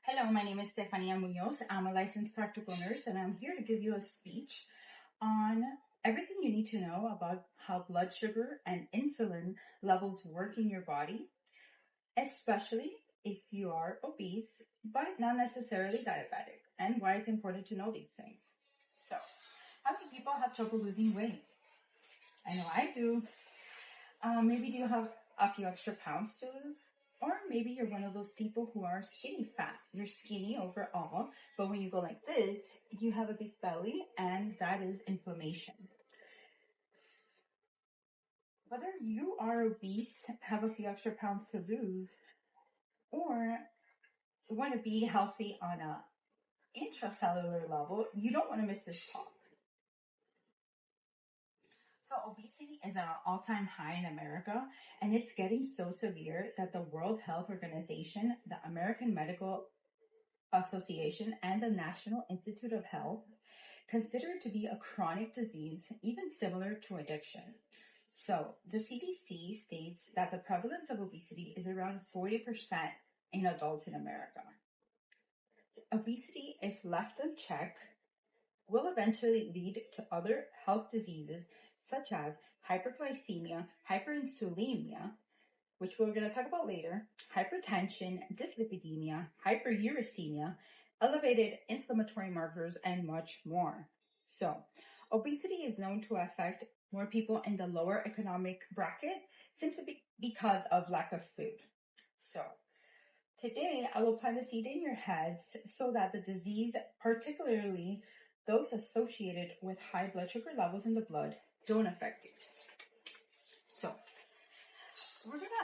Hello, my name is Stefania Munoz. I'm a licensed practical nurse, and I'm here to give you a speech on everything you need to know about how blood sugar and insulin levels work in your body, especially if you are obese, but not necessarily diabetic, and why it's important to know these things. So, how many people have trouble losing weight? I know I do. Maybe do you have a few extra pounds to lose? Or maybe you're one of those people who are skinny fat. You're skinny overall, but when you go like this, you have a big belly, and that is inflammation. Whether you are obese, have a few extra pounds to lose, or want to be healthy on a intracellular level, you don't want to miss this talk. So obesity is at an all-time high in America, and it's getting so severe that the World Health Organization, the American Medical Association, and the National Institute of Health consider it to be a chronic disease, even similar to addiction. So the CDC states that the prevalence of obesity is around 40% in adults in America. Obesity, if left unchecked, will eventually lead to other health diseases such as hyperglycemia, hyperinsulinemia, which we're going to talk about later, hypertension, dyslipidemia, hyperuricemia, elevated inflammatory markers, and much more. So, obesity is known to affect more people in the lower economic bracket simply because of lack of food. So, today I will plant a seed in your heads so that the disease, particularly those associated with high blood sugar levels in the blood, don't affect you. So,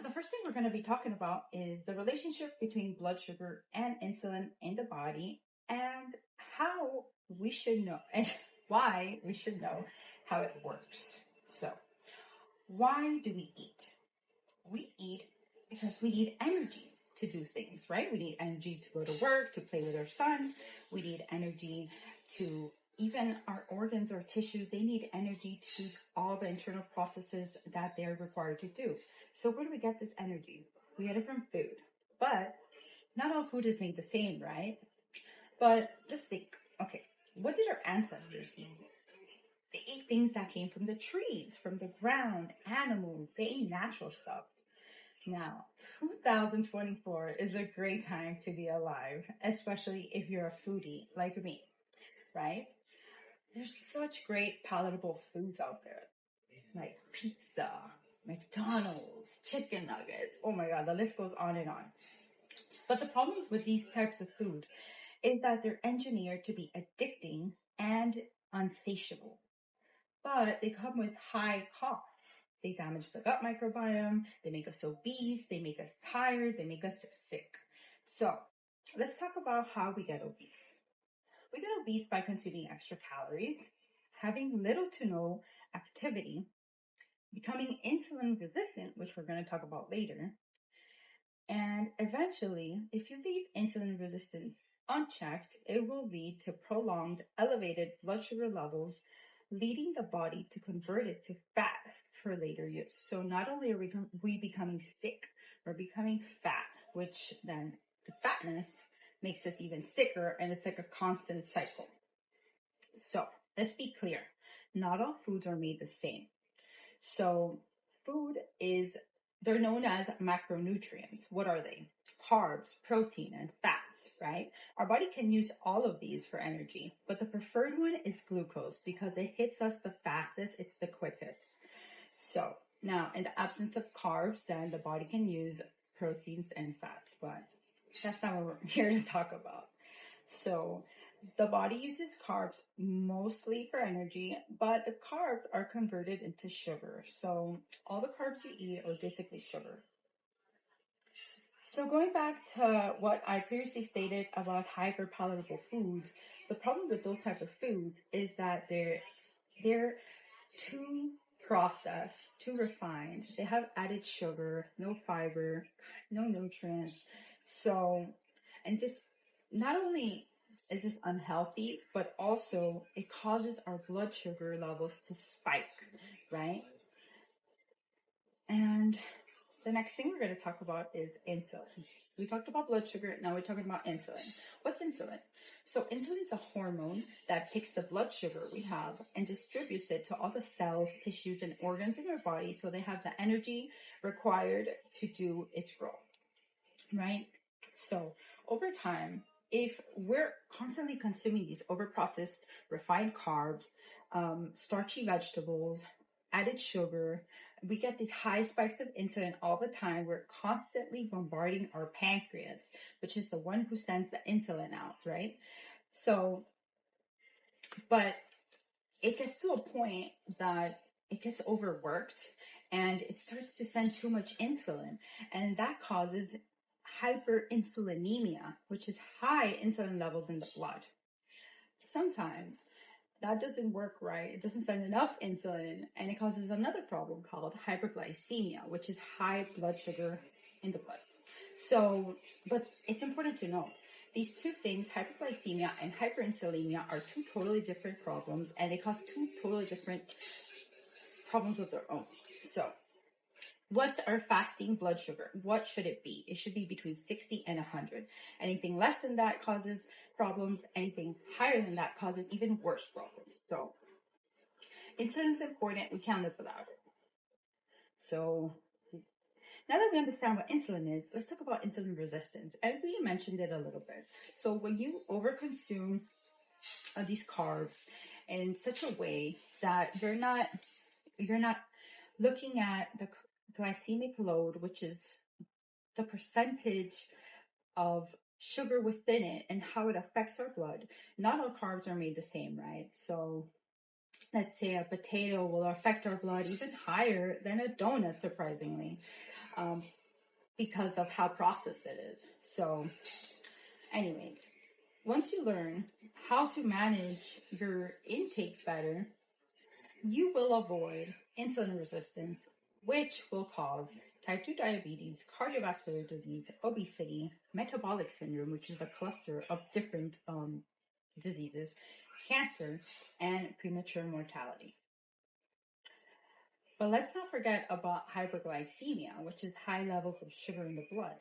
the first thing we're going to be talking about is the relationship between blood sugar and insulin in the body, and how we should know and why we should know how it works. So, why do we eat? We eat because we need energy to do things, right? We need energy to go to work, to play with our son. We need energy to even our organs or tissues, they need energy to do all the internal processes that they're required to do. So where do we get this energy? We get it from food. But not all food is made the same, right? But let's think, okay, what did our ancestors eat? They ate things that came from the trees, from the ground, animals. They ate natural stuff. Now, 2024 is a great time to be alive, especially if you're a foodie like me, right? There's such great palatable foods out there, like pizza, McDonald's, chicken nuggets. Oh my God, the list goes on and on. But the problem with these types of food is that they're engineered to be addicting and unsatiable. But they come with high costs. They damage the gut microbiome, they make us obese, they make us tired, they make us sick. So let's talk about how we get obese. We get obese by consuming extra calories, having little to no activity, becoming insulin resistant, which we're going to talk about later. And eventually, if you leave insulin resistance unchecked, it will lead to prolonged elevated blood sugar levels, leading the body to convert it to fat for later use. So not only are we becoming sick, we're becoming fat, which then the fatness makes us even sicker, and it's like a constant cycle. So let's be clear. Not all foods are made the same. So they're known as macronutrients. What are they? Carbs, protein, and fats, right? Our body can use all of these for energy, but the preferred one is glucose because it hits us the fastest, it's the quickest. So now, in the absence of carbs, then the body can use proteins and fats, but that's not what we're here to talk about. So the body uses carbs mostly for energy, but the carbs are converted into sugar. So all the carbs you eat are basically sugar. So going back to what I previously stated about hyperpalatable foods, the problem with those type of foods is that they're too processed, too refined. They have added sugar, no fiber, no nutrients. So, and this not only is this unhealthy, but also it causes our blood sugar levels to spike, right? And The next thing we're going to talk about is insulin. We talked about blood sugar, now we're talking about insulin. What's insulin? So insulin is a hormone that takes the blood sugar we have and distributes it to all the cells, tissues, and organs in our body so they have the energy required to do its role, right? So over time, if we're constantly consuming these overprocessed, refined carbs, starchy vegetables, added sugar, we get these high spikes of insulin all the time. We're constantly bombarding our pancreas, which is the one who sends the insulin out, right? So, but it gets to a point that it gets overworked and it starts to send too much insulin, and that causes hyperinsulinemia, which is high insulin levels in the blood. Sometimes that doesn't work right. It doesn't send enough insulin, and it causes another problem called hyperglycemia, which is high blood sugar in the blood. So, but it's important to know these two things, hyperglycemia and hyperinsulinemia, are two totally different problems, and they cause two totally different problems of their own. So, what's our fasting blood sugar? What should it be? It should be between 60 and 100. Anything less than that causes problems. Anything higher than that causes even worse problems. So, insulin is important. We can't live without it. So, now that we understand what insulin is, let's talk about insulin resistance. And we mentioned it a little bit. So, when you overconsume these carbs in such a way that you're not looking at the glycemic load, which is the percentage of sugar within it and how it affects our blood. Not all carbs are made the same, right? So let's say a potato will affect our blood even higher than a donut, surprisingly, because of how processed it is. So anyways, once you learn how to manage your intake better, you will avoid insulin resistance, which will cause type 2 diabetes, cardiovascular disease, obesity, metabolic syndrome, which is a cluster of different diseases, cancer, and premature mortality. But let's not forget about hyperglycemia, which is high levels of sugar in the blood.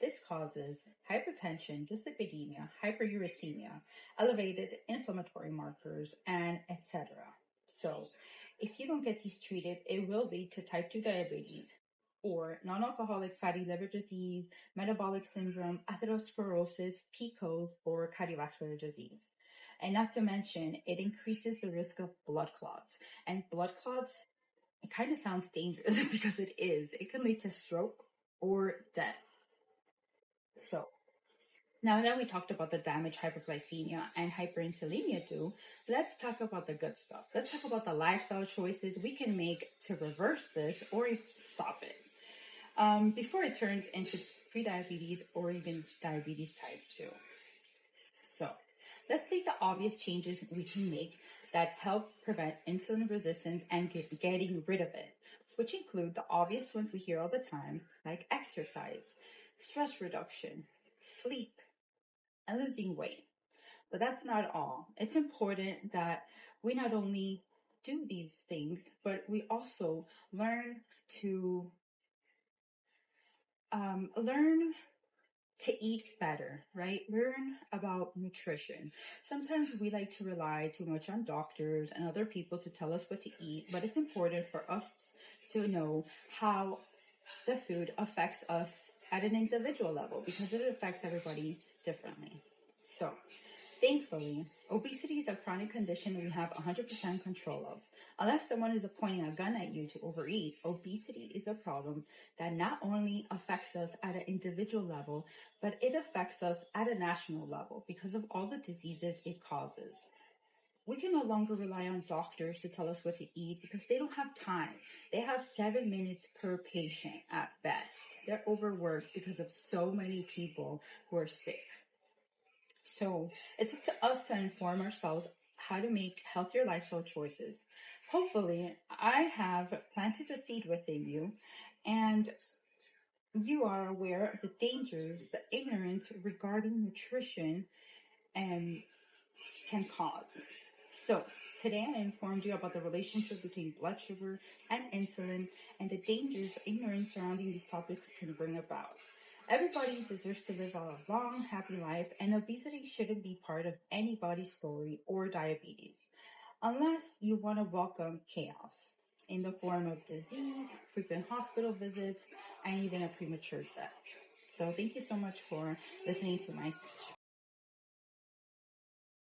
This causes hypertension, dyslipidemia, hyperuricemia, elevated inflammatory markers, and etc. So, if you don't get these treated, it will lead to type 2 diabetes or non-alcoholic fatty liver disease, metabolic syndrome, atherosclerosis, PCOS, or cardiovascular disease. And not to mention, it increases the risk of blood clots. And blood clots, it kind of sounds dangerous because it is. It can lead to stroke or death. So, now that we talked about the damage hyperglycemia and hyperinsulinemia do, let's talk about the good stuff. Let's talk about the lifestyle choices we can make to reverse this or stop it before it turns into prediabetes or even diabetes type 2. So let's take the obvious changes we can make that help prevent insulin resistance and getting rid of it, which include the obvious ones we hear all the time, like exercise, stress reduction, sleep, and losing weight. But that's not all. It's important that we not only do these things, but we also learn to eat better, right? Learn about nutrition. Sometimes we like to rely too much on doctors and other people to tell us what to eat, but it's important for us to know how the food affects us at an individual level because it affects everybody differently. So, thankfully, obesity is a chronic condition we have 100% control of. Unless someone is pointing a gun at you to overeat, obesity is a problem that not only affects us at an individual level, but it affects us at a national level because of all the diseases it causes. We can no longer rely on doctors to tell us what to eat because they don't have time. They have 7 minutes per patient at best. They're overworked because of so many people who are sick. So it's up to us to inform ourselves how to make healthier lifestyle choices. Hopefully, I have planted a seed within you and you are aware of the dangers, the ignorance regarding nutrition can cause. So today I informed you about the relationship between blood sugar and insulin and the dangers ignorance surrounding these topics can bring about. Everybody deserves to live a long, happy life, and obesity shouldn't be part of anybody's story or diabetes, unless you want to welcome chaos in the form of disease, frequent hospital visits, and even a premature death. So thank you so much for listening to my speech.